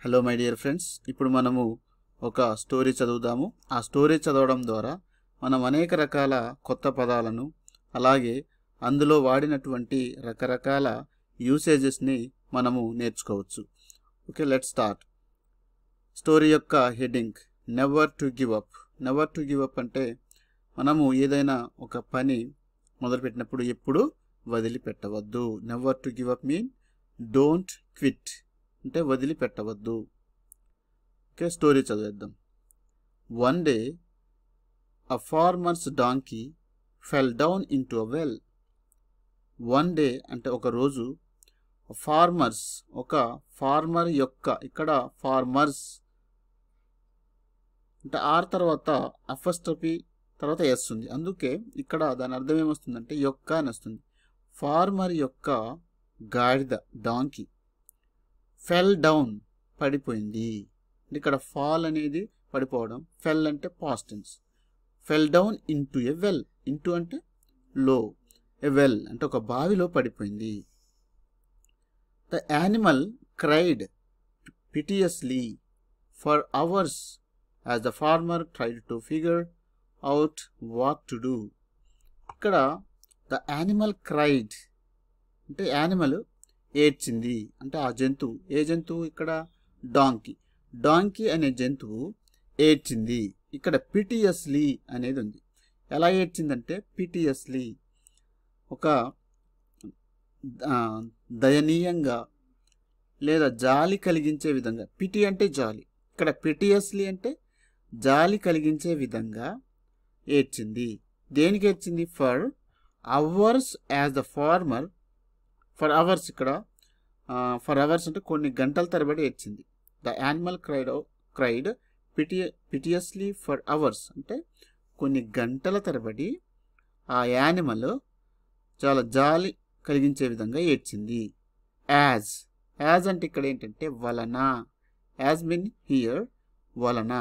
Hello my dear friends, ఇప్పుడు మనము ఒక స్టోరీ చదువుదాము. ఆ స్టోరీ చదవడం ద్వారా మనం అనేక రకాల కొత్త పదాలను అలాగే అందులో వాడినటువంటి రకరకాల యూసేజెస్ని మనము నేర్చుకోవచ్చు. Okay, let's start. స్టోరీ యొక్క heading never to give up. Never to give up అంటే మనము ఏదైనా ఒక పని మొదలుపెట్టినప్పుడు ఎప్పుడు వదిలిపెట్టవద్దు. Never to give up mean don't quit, అంటే వదిలిపెట్టవద్దు. ఓకే, స్టోరీ చదివేద్దాం. One day a farmer's donkey fell down into a well. One day అంటే ఒక రోజు, ఒక ఫార్మర్ యొక్క, ఇక్కడ ఫార్మర్స్ అంటే ఆర్ తర్వాత అఫస్ట్రఫీ తర్వాత ఎస్ ఉంది, అందుకే ఇక్కడ దాని అర్థం ఏమొస్తుందంటే యొక్క అని వస్తుంది. ఫార్మర్ యొక్క గాడిద డాంకీ ఫెల్ డౌన్ పడిపోయింది. ఇక్కడ ఫాల్ అనేది పడిపోవడం, ఫెల్ అంటే past tense. Fell down into a well, into అంటే లో, ఎ వెల్ అంటే ఒక బావిలో పడిపోయింది. The animal cried piteously for hours as the farmer tried to figure out what to do. ఇక్కడ ద యానిమల్ క్రైడ్ అంటే యానిమల్ ఏడ్చింది, అంటే ఆ జంతువు, ఏ జంతువు ఇక్కడ డాంకీ. డాంకీ అనే జంతువు ఏడ్చింది. ఇక్కడ పిటియస్లీ అనేది ఉంది. ఎలా ఏడ్చిందంటే పిటియస్లీ, ఒక దయనీయంగా లేదా జాలి కలిగించే విధంగా. పిటి అంటే జాలి, ఇక్కడ పిటియస్లీ అంటే జాలి కలిగించే విధంగా ఏడ్చింది. దేనికి ఏడ్చింది? For hours as the farmer. For hours, ఇక్కడ ఫర్ అవర్స్ అంటే కొన్ని గంటల తరబడి ఏడ్చింది. The animal cried piteously for hours అంటే కొన్ని గంటల తరబడి ఆ యానిమల్ చాలా జాలి కలిగించే విధంగా ఏడ్చింది. యాజ్ అంటే ఇక్కడ ఏంటంటే వలన. యాజ్ మీన్ హియర్ వలన.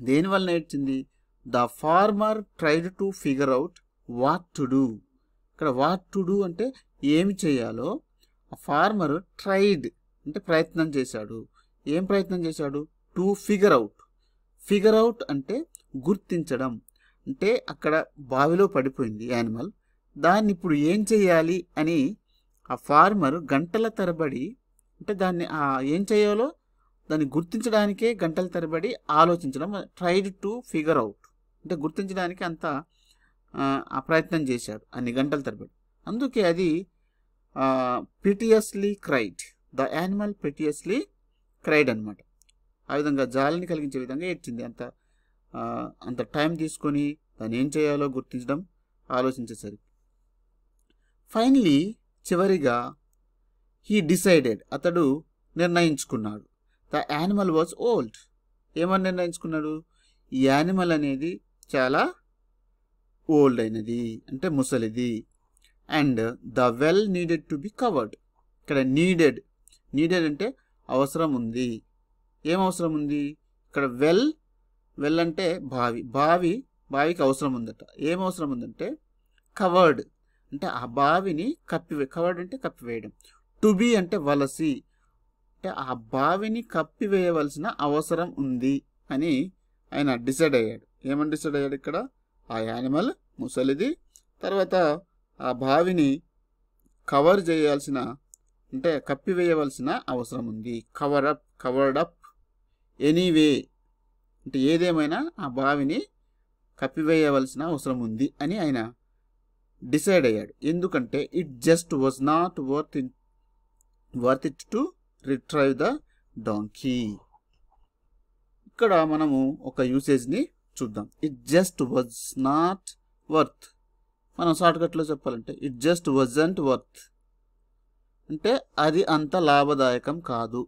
దేని వలన ఏడ్చింది? The farmer tried to figure out what to do. ఇక్కడ వాట్ టు డూ అంటే ఏమి చేయాలో ఆ ఫార్మర్ ట్రైడ్ అంటే ప్రయత్నం చేశాడు. ఏం ప్రయత్నం చేశాడు? To figure out. Figure out అంటే గుర్తించడం. అంటే అక్కడ బావిలో పడిపోయింది యానిమల్, దాన్ని ఇప్పుడు ఏం చేయాలి అని ఆ ఫార్మర్ గంటల తరబడి, అంటే దాన్ని ఏం చేయాలో దాన్ని గుర్తించడానికే గంటల తరబడి ఆలోచించడం. ట్రైడ్ టు ఫిగర్ అవుట్ అంటే గుర్తించడానికి అంత ఆ ప్రయత్నం చేశాడు అన్ని గంటల తరబడి. అందుకే అది పిటియస్లీ క్రైడ్. ద యానిమల్ పిటియస్లీ క్రైడ్ అనమాట. ఆ విధంగా జాలిని కలిగించే విధంగా ఏడ్చింది. అంత టైం తీసుకొని దాన్ని ఏం చేయాలో గుర్తించడం, ఆలోచించేసరికి ఫైనలీ చివరిగా హీ డిసైడెడ్, అతడు నిర్ణయించుకున్నాడు. The animal was old. ఏమని నిర్ణయించుకున్నాడు? ఈ యానిమల్ అనేది చాలా ఓల్డ్ అయినది, అంటే ముసలిది. And the well needed to be covered. ఇక్కడ నీడెడ్ అంటే అవసరం ఉంది. ఏం అవసరం ఉంది? ఇక్కడ వెల్ అంటే బావికి అవసరం ఉందట. ఏం అవసరం ఉందంటే కవర్డ్ అంటే ఆ బావిని కవర్డ్ అంటే కప్పివేయడం. టు బి అంటే వలసి, అంటే ఆ బావిని కప్పివేయవలసిన అవసరం ఉంది అని ఆయన డిసైడ్ అయ్యాడు. ఏమని డిసైడ్ అయ్యాడు? ఇక్కడ ఆ యానిమల్ ముసలిది, తర్వాత ఆ బావిని కవర్ చేయాల్సిన, అంటే కప్పివేయవలసిన అవసరం ఉంది. కవర్డ్ అప్ ఎనీవే అంటే ఏదేమైనా ఆ బావిని కప్పివేయవలసిన అవసరం ఉంది అని ఆయన డిసైడ్ అయ్యాడు. ఎందుకంటే it just was not worth it to retrieve the donkey. ఇక్కడ మనము ఒక యూసేజ్ని చూద్దాం. It just was not worth. మనం షార్ట్కట్లో చెప్పాలంటే ఇట్ జస్ట్ వజంట్ వర్త్ అంటే అది అంత లాభదాయకం కాదు.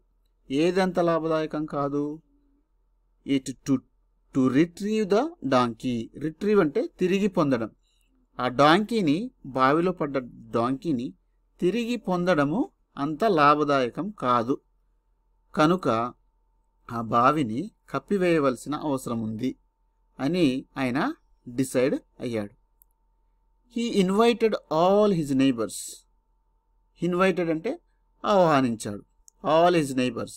ఏది అంత లాభదాయకం కాదు? It to retrieve the donkey. Retrieve అంటే తిరిగి పొందడం. ఆ డాంకీని, బావిలో పడ్డ డాంకీని తిరిగి పొందడము అంత లాభదాయకం కాదు. కనుక ఆ బావిని కప్పివేయవలసిన అవసరం ఉంది అని ఆయన డిసైడ్ అయ్యాడు. He invited all his neighbors. Invited అంటే ఆహ్వానించాడు. All his neighbors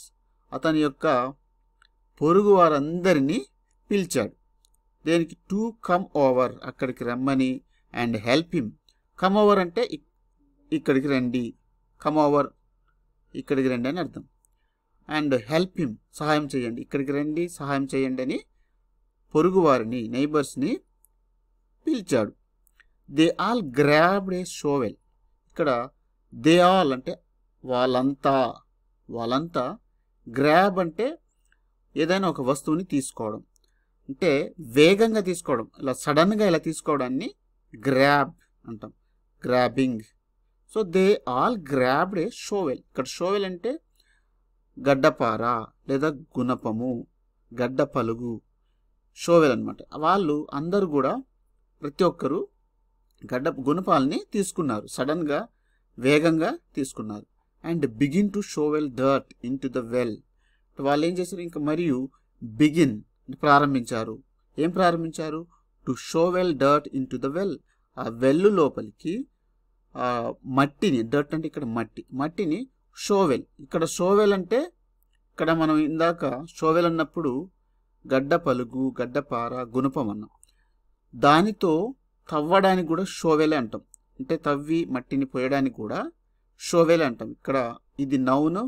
అతని యొక్క పొరుగు వారందరినీ పిలిచాడు. దేనికి? టు కమ్ ఓవర్, అక్కడికి రమ్మని, and help him. Come over అంటే ఇక్కడికి రండి, కమ్ ఓవర్ ఇక్కడికి రండి అని అర్థం. అండ్ హెల్ప్ హిమ్, సహాయం చేయండి, ఇక్కడికి రండి సహాయం చేయండి అని పొరుగు వారిని, నైబర్స్ని పిలిచాడు. They all grabbed A shovel. ఇక్కడ దే ఆల్ అంటే వాళ్ళంతా, గ్రాబ్ అంటే ఏదైనా ఒక వస్తువుని తీసుకోవడం, అంటే వేగంగా తీసుకోవడం, ఇలా సడన్గా ఇలా తీసుకోవడాన్ని గ్రాబ్ అంటాం, grabbing. So they all grabbed A shovel. ఇక్కడ షోవెల్ అంటే గడ్డపార లేదా గుణపము, గడ్డ పలుగు, షోవెల్ అనమాట. వాళ్ళు అందరూ కూడా ప్రతి ఒక్కరు గుణపాలని తీసుకున్నారు, సడన్గా వేగంగా తీసుకున్నారు. And begin to shovel dirt in to the well. వాళ్ళు ఏం చేశారు? ఇంకా మరియు బిగిన్ ప్రారంభించారు. ఏం ప్రారంభించారు? To shovel dirt in to the well. ఆ వెల్లు లోపలికి మట్టిని, డర్ట్ అంటే ఇక్కడ మట్టిని షోవెల్. ఇక్కడ షోవెల్ అంటే ఇక్కడ మనం ఇందాక షోవెల్ అన్నప్పుడు గడ్డ పలుగు, గడ్డపార, గుణపం అన్నాం. దానితో తవ్వడానికి కూడా షోవెలే అంటాం, అంటే తవ్వి మట్టిని పోయడానికి కూడా షోవెలే అంటాం. ఇక్కడ ఇది నౌను,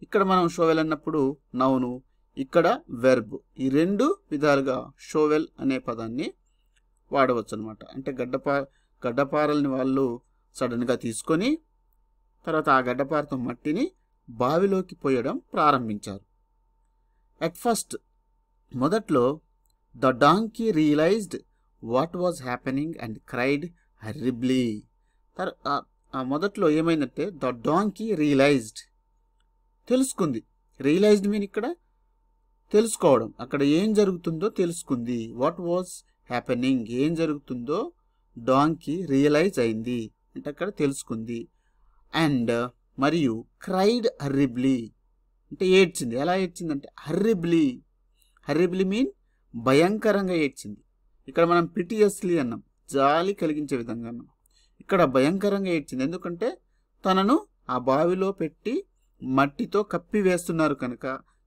ఇక్కడ మనం షోవెల్ అన్నప్పుడు నౌను, ఇక్కడ వెర్బ్. ఈ రెండు విధాలుగా షోవెల్ అనే పదాన్ని వాడవచ్చు అనమాట. అంటే గడ్డపారల్ని వాళ్ళు సడన్గా తీసుకొని తర్వాత ఆ గడ్డపారతో మట్టిని బావిలోకి పోయడం ప్రారంభించారు. అట్ ఫస్ట్, మొదట్లో the donkey realised what was happening and cried horribly. మొదట్లో ఏమైందంటే ద డాంకీ రియలైజ్డ్, తెలుసుకుంది. రియలైజ్డ్ మీన్ ఇక్కడ తెలుసుకోవడం, అక్కడ ఏం జరుగుతుందో తెలుసుకుంది. వాట్ వాజ్ హ్యాపెనింగ్, ఏం జరుగుతుందో డాంకీ రియలైజ్ అయింది అంటే అక్కడ తెలుసుకుంది. అండ్ మరియు క్రైడ్ హర్రిబ్లీ అంటే ఏడ్చింది. ఎలా ఏడ్చిందంటే హర్రిబ్లీ మీన్ భయంకరంగా ఏడ్చింది. ఇక్కడ మనం పిటియస్లీ అన్నాం, జాలి కలిగించే విధంగా అన్నాం. ఇక్కడ భయంకరంగా ఏడ్చింది, ఎందుకంటే తనను ఆ బావిలో పెట్టి మట్టితో కప్పి వేస్తున్నారు కనుక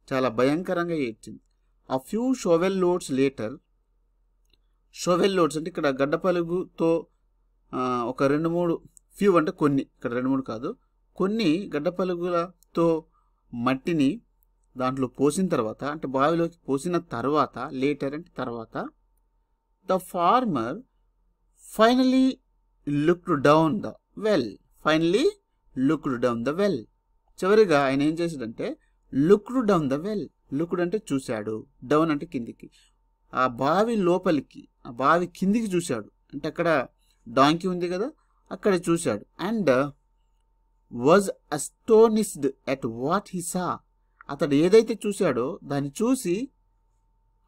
చాలా భయంకరంగా ఏడ్చింది. ఆ few shovel loads later, shovel loads అంటే ఇక్కడ గడ్డపలుగుతో ఒక 2-3, ఫ్యూ అంటే కొన్ని, ఇక్కడ 2-3 కాదు, కొన్ని గడ్డపలుగులతో మట్టిని దాంట్లో పోసిన తర్వాత, అంటే బావిలోకి పోసిన తర్వాత, లేటర్ అంటే తర్వాత, the farmer finally looked down the well. చివరిగా ఆయన ఏం చేశాడంటే looked down the well. Looked అంటే చూశాడు, డౌన్ అంటే కిందికి, ఆ బావి లోపలికి, ఆ బావి కిందికి చూశాడు. అంటే అక్కడ డాంకీ ఉంది కదా, అక్కడ చూశాడు. And was astonished at what he saw. అతడు ఏదైతే చూశాడో దాన్ని చూసి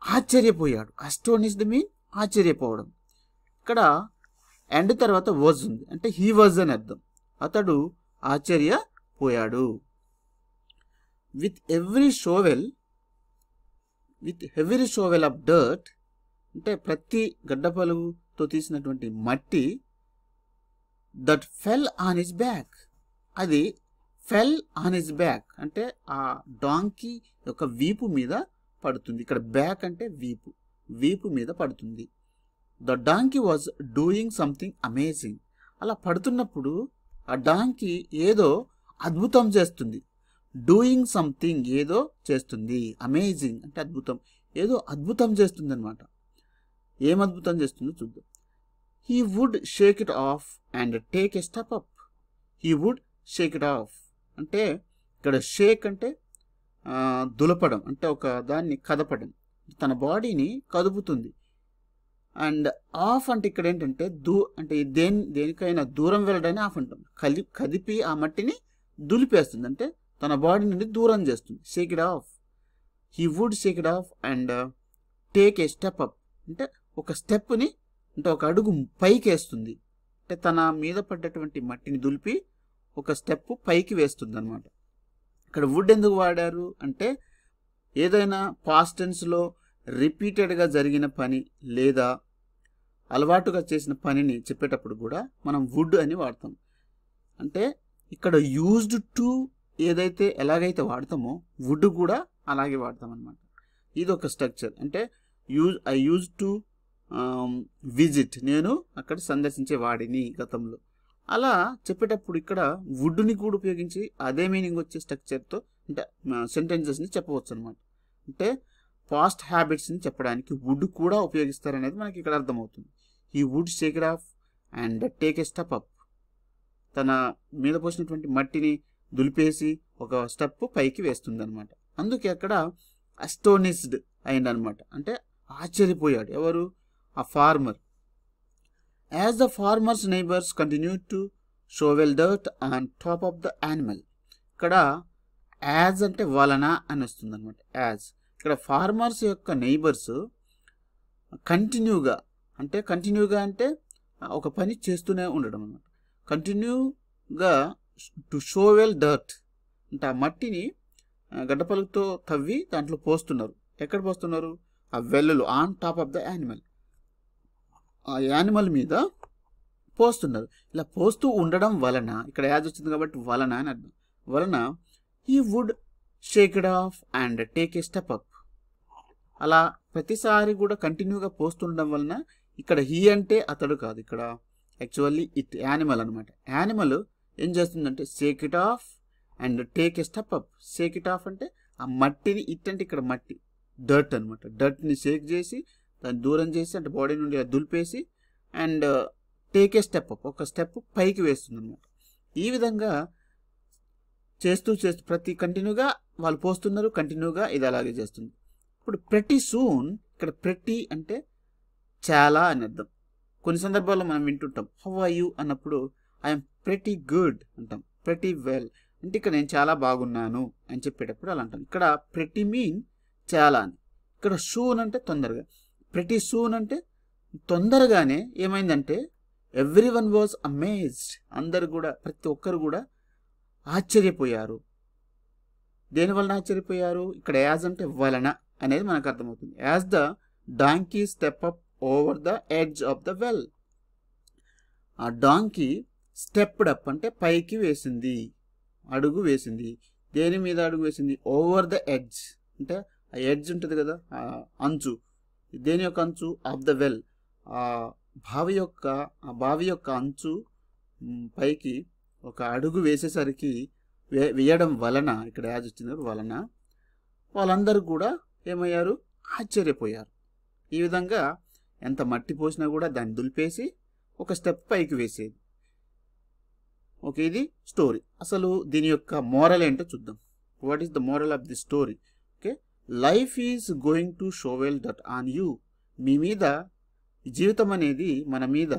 ఆశ్చర్యపోయాడు. అస్టోనిస్డ్ మీన్ ఆశ్చర్యపోవడం. ఇక్కడ అండ్ తర్వాత వాజ్ ఉంది, అంటే హీ వాజ్ అని అర్థం. అతడు ఆశ్చర్యపోయాడు. With every shovel of dirt, అంటే ప్రతి గడ్డపలుగుతో తీసినటువంటి మట్టి, that fell on his back, అది ఫెల్ ఆన్ హిస్ బ్యాక్ అంటే ఆ డాంకీ యొక్క వీపు మీద పడుతుంది. ఇక్కడ బ్యాక్ అంటే వీపు మీద పడుతుంది. The donkey was doing something amazing. అలా పడుతున్నప్పుడు ఆ డాంకీ ఏదో అద్భుతం చేస్తుంది. డూయింగ్ సంథింగ్ ఏదో చేస్తుంది, అమేజింగ్ అంటే అద్భుతం, ఏదో అద్భుతం చేస్తుంది అనమాట. ఏం అద్భుతం చేస్తుందో చూద్దాం. He would shake it off and take a step up. He would shake it off అంటే ఇక్కడ షేక్ అంటే దులపడం, అంటే ఒక దాన్ని కదపడం, తన బాడీని కదుపుతుంది. అండ్ ఆఫ్ అంటే ఇక్కడ ఏంటంటే అంటే దేనికైనా దూరం వెళ్ళడాన్ని ఆఫ్ అంటాం. కదిపి ఆ మట్టిని దులిపేస్తుంది, అంటే తన బాడీ నుండి దూరం చేస్తుంది. Shake it off, he would shake it off and take a step up అంటే ఒక స్టెప్ని, అంటే ఒక అడుగు పైకి వేస్తుంది, అంటే తన మీద పడ్డటువంటి మట్టిని దులిపి ఒక స్టెప్ పైకి వేస్తుంది అనమాట. ఇక్కడ వుడ్ ఎందుకు వాడారు అంటే ఏదైనా పాస్ట్ టెన్స్లో రిపీటెడ్గా జరిగిన పని లేదా అలవాటుగా చేసిన పనిని చెప్పేటప్పుడు కూడా మనం వుడ్ అని వాడతాం. అంటే ఇక్కడ యూజ్డ్ టు ఏదైతే ఎలాగైతే వాడతామో వుడ్ కూడా అలాగే వాడతాం అనమాట. ఇది ఒక స్ట్రక్చర్. అంటే ఐ యూజ్ టు విజిట్, నేను అక్కడ సందర్శించే వాడిని గతంలో. అలా చెప్పేటప్పుడు ఇక్కడ వుడ్ని కూడా ఉపయోగించి అదే మీనింగ్ వచ్చే స్ట్రక్చర్తో అంటే సెంటెన్సెస్ని చెప్పవచ్చు అనమాట. అంటే పాస్ట్ హ్యాబిట్స్ని చెప్పడానికి వుడ్ కూడా ఉపయోగిస్తారనేది మనకి ఇక్కడ అర్థమవుతుంది. He would shake it off and take a step up. తన మీద పోసినటువంటి మట్టిని దులిపేసి ఒక స్టెప్ పైకి వేస్తుంది అనమాట. అందుకే అక్కడ అస్టోనిస్డ్ అయిందనమాట. అంటే ఆశ్చర్యపోయాడు ఎవరు? ఆ farmer. As the farmer's neighbours continue to shovel dirt on top of the animal. ఇక్కడ యాజ్ అంటే వలన అని వస్తుంది అనమాట. యాజ్ ఇక్కడ ఫార్మర్స్ యొక్క నైబర్స్ కంటిన్యూగా అంటే ఒక పని చేస్తూనే ఉండడం అనమాట. కంటిన్యూగా టు షోవెల్ డర్ట్ అంటే ఆ మట్టిని గడ్డపలుతో తవ్వి దాంట్లో పోస్తున్నారు. ఎక్కడ పోస్తున్నారు? ఆ వెల్లులు on top of the animal, ఆ యానిమల్ మీద పోస్తున్నారు. ఇలా పోస్తూ ఉండడం వలన ఇక్కడ యాజ్ వచ్చింది కాబట్టి వలన అని అర్థం. వలన he would shake it off and take a step up. అలా ప్రతిసారి కూడా కంటిన్యూగా పోస్తుండడం వలన ఇక్కడ హీ అంటే అతడు కాదు, ఇక్కడ యాక్చువల్లీ ఇట్ యానిమల్ అనమాట. యానిమల్ ఏం చేస్తుందంటే Sheikh it off and take a step up. Sheikh it off అంటే ఆ మట్టిని, ఇట్ అంటే ఇక్కడ మట్టి, డర్ట్ అనమాట. డర్ట్ని షేక్ చేసి దాన్ని దూరం చేసి అంటే బాడీ నుండి దులిపేసి and take a step up, ఒక స్టెప్ పైకి వేస్తుంది అనమాట. ఈ విధంగా చేస్తూ ప్రతి కంటిన్యూగా వాళ్ళు పోస్తున్నారు, కంటిన్యూగా ఇది అలాగే చేస్తుంది. ఇప్పుడు ప్రెటీ సూన్, ఇక్కడ ప్రెటీ అంటే చాలా అని అర్థం. కొన్ని సందర్భాల్లో మనం వింటుంటాం హౌ ఆర్ యూ అన్నప్పుడు ఐఎమ్ ప్రెటీ గుడ్ అంటాం, ప్రెటీ వెల్ అంటే ఇక్కడ నేను చాలా బాగున్నాను అని చెప్పేటప్పుడు అలా అంటాం. ఇక్కడ ప్రెటీ మీన్ చాలా అని. ఇక్కడ సూన్ అంటే తొందరగా. ప్రెటీ సూన్ అంటే తొందరగానే ఏమైందంటే ఎవ్రీ వన్ వాజ్ అమేజ్డ్, అందరు కూడా ప్రతి ఒక్కరు కూడా ఆశ్చర్యపోయారు. దేని వలన ఆశ్చర్యపోయారు? ఇక్కడ యాజ్ అంటే వలన అనేది మనకు అర్థమవుతుంది. As the donkey step up over the edge of the well. ఆ డాంకీ స్టెప్డ్ అప్ అంటే పైకి వేసింది, అడుగు వేసింది. దేని మీద అడుగు వేసింది? ఓవర్ ద ఎడ్జ్ అంటే ఆ ఎడ్జ్ ఉంటుంది కదా, ఆ అంచు. దేని యొక్క అంచు? ఆఫ్ ద వెల్, ఆ బావి యొక్క అంచు పైకి ఒక అడుగు వేసేసరికి వేయడం వలన, ఇక్కడ యాజ్ వచ్చింది వలన, వాళ్ళందరూ కూడా ఏమయ్యారు? ఆశ్చర్యపోయారు. ఈ విధంగా ఎంత మట్టి పోసినా కూడా దాన్ని దులిపేసి ఒక స్టెప్ పైకి వేసేది. ఓకే, ఇది స్టోరీ. అసలు దీని యొక్క మోరల్ ఏంటో చూద్దాం. What is the moral of the story? Okay, life is going to shovel that on you. మీ మీద జీవితం అనేది మన మీద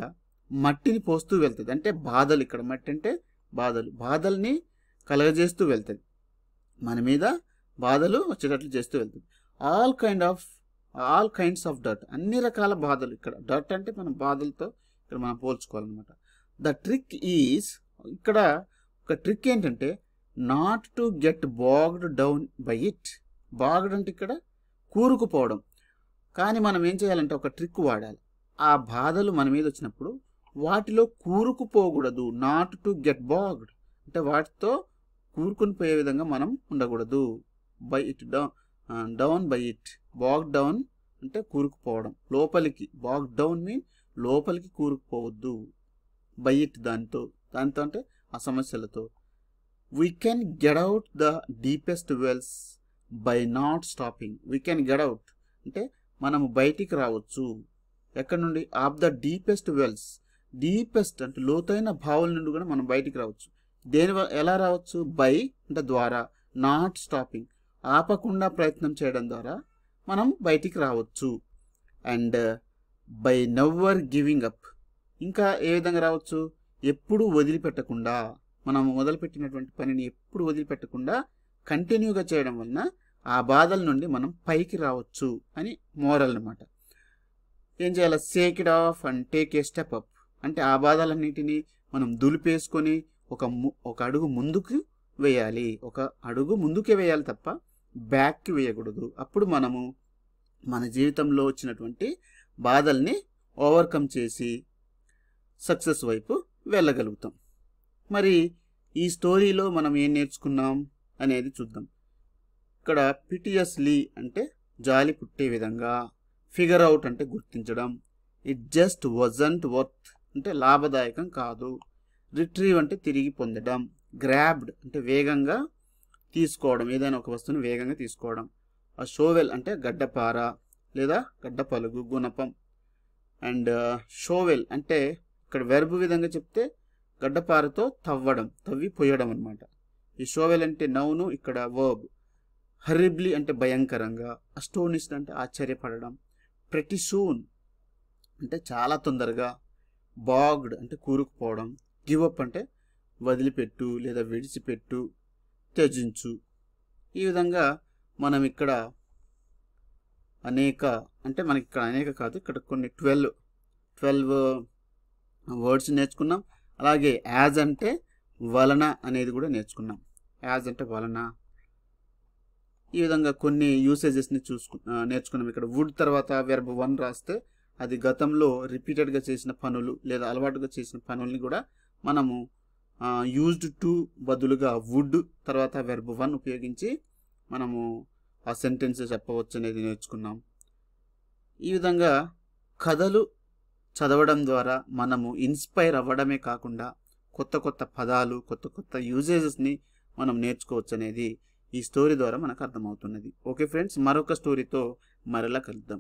మట్టిని పోస్తూ వెళ్తుంది. అంటే బాధలు, ఇక్కడ మట్టి అంటే బాధల్ని కలగజేస్తూ వెళ్తుంది. మన మీద బాధలు వచ్చేటట్లు చేస్తూ వెళ్తుంది. ఆల్ కైండ్స్ ఆఫ్ డర్ట్, అన్ని రకాల బాధలు. ఇక్కడ డర్ట్ అంటే మన బాధలతో ఇక్కడ మనం పోల్చుకోవాలన్నమాట. ద ట్రిక్ ఈజ్, ఇక్కడ ఒక ట్రిక్ ఏంటంటే not to get bogged down by it. Bogged అంటే ఇక్కడ కూరుకుపోవడం. కానీ మనం ఏం చేయాలంటే ఒక ట్రిక్ వాడాలి. ఆ బాధలు మన మీద వచ్చినప్పుడు వాటిలో కూరుకుపోకూడదు. నాట్ టు గెట్ బాగ్డ్ అంటే వాటితో కూరుకుని పోయే విధంగా మనం ఉండకూడదు. By it down by it. Bog down అంటే కూరుకుపోవడం, లోపలికి. బాగ్ డౌన్ మీన్ లోపలికి కూరుకుపోవద్దు. బై ఇట్ దాంతో అంటే ఆ సమస్యలతో. We can get out the deepest wells by not stopping. We can get out అంటే మనము బయటికి రావచ్చు. ఎక్కడి నుండి? Of the deepest wells. Deepest అంటే లోతైన భావాల నుండి కూడా మనం బయటికి రావచ్చు. ఎలా రావచ్చు? బై అంటే ద్వారా, నాట్ స్టాపింగ్ ఆపకుండా ప్రయత్నం చేయడం ద్వారా మనం బయటికి రావచ్చు. And by never giving up, ఇంకా ఏ విధంగా రావచ్చు? ఎప్పుడు వదిలిపెట్టకుండా, మనం మొదలుపెట్టినటువంటి పనిని ఎప్పుడు వదిలిపెట్టకుండా కంటిన్యూగా చేయడం వలన ఆ బాధల నుండి మనం పైకి రావచ్చు అని మోరల్ అన్నమాట. ఏం చేయాలి? Sheikh it off and take a step up అంటే ఆ బాధలన్నిటినీ మనం దులిపేసుకొని ఒక అడుగు ముందుకు వేయాలి. ఒక అడుగు ముందుకే వేయాలి తప్ప బ్యాక్కి వేయకూడదు. అప్పుడు మనము మన జీవితంలో వచ్చినటువంటి బాధల్ని ఓవర్కమ్ చేసి సక్సెస్ వైపు వెళ్ళగలుగుతాం. మరి ఈ స్టోరీలో మనం ఏం నేర్చుకున్నాం అనేది చూద్దాం. ఇక్కడ పిటియస్లీ అంటే జాలి పుట్టే విధంగా, ఫిగర్ అవుట్ అంటే గుర్తించడం, ఇట్ జస్ట్ వజంట్ వర్త్ అంటే లాభదాయకం కాదు, రిట్రీవ్ అంటే తిరిగి పొందడం, గ్రాబ్డ్ అంటే వేగంగా తీసుకోవడం, ఏదైనా ఒక వస్తువుని వేగంగా తీసుకోవడం, ఆ షోవెల్ అంటే గడ్డపార లేదా గడ్డపలుగు గుణపం, అండ్ షోవెల్ అంటే ఇక్కడ వెర్బ్ విధంగా చెప్తే గడ్డపారతో తవ్వడం, తవ్వి పొయ్యడం అనమాట. ఈ షోవెల్ అంటే నౌను, ఇక్కడ వర్బ్. హరిబ్లీ అంటే భయంకరంగా, అస్టోనిష్డ్ అంటే ఆశ్చర్యపడడం, ప్రెటీ సూన్ అంటే చాలా తొందరగా, బాగ్డ్ అంటే కూరుకుపోవడం, గివ్ అప్ అంటే వదిలిపెట్టు లేదా విడిచిపెట్టు, త్యజించు. ఈ విధంగా మనం ఇక్కడ అనేక అంటే మనకి ఇక్కడ అనేక కాదు, ఇక్కడ కొన్ని 12 వర్డ్స్ నేర్చుకున్నాం. అలాగే యాజ్ అంటే వలన అనేది కూడా నేర్చుకున్నాం. యాజ్ అంటే వలన. ఈ విధంగా కొన్ని యూసేజెస్ని నేర్చుకున్నాం. ఇక్కడ వుడ్ తర్వాత వెర్బ్ 1 రాస్తే అది గతంలో రిపీటెడ్గా చేసిన పనులు లేదా అలవాటుగా చేసిన పనుల్ని కూడా మనము యూజ్డ్ టు బదులుగా వుడ్ తర్వాత వెర్బ్ 1 ఉపయోగించి మనము ఆ సెంటెన్స్ చెప్పవచ్చు అనేది నేర్చుకున్నాం. ఈ విధంగా కథలు చదవడం ద్వారా మనము ఇన్స్పైర్ అవ్వడమే కాకుండా కొత్త కొత్త పదాలు, కొత్త కొత్త యూజేజెస్ని మనం నేర్చుకోవచ్చు అనేది ఈ స్టోరీ ద్వారా మనకు అర్థమవుతున్నది. ఓకే ఫ్రెండ్స్, మరొక స్టోరీతో మరలా కలుద్దాం.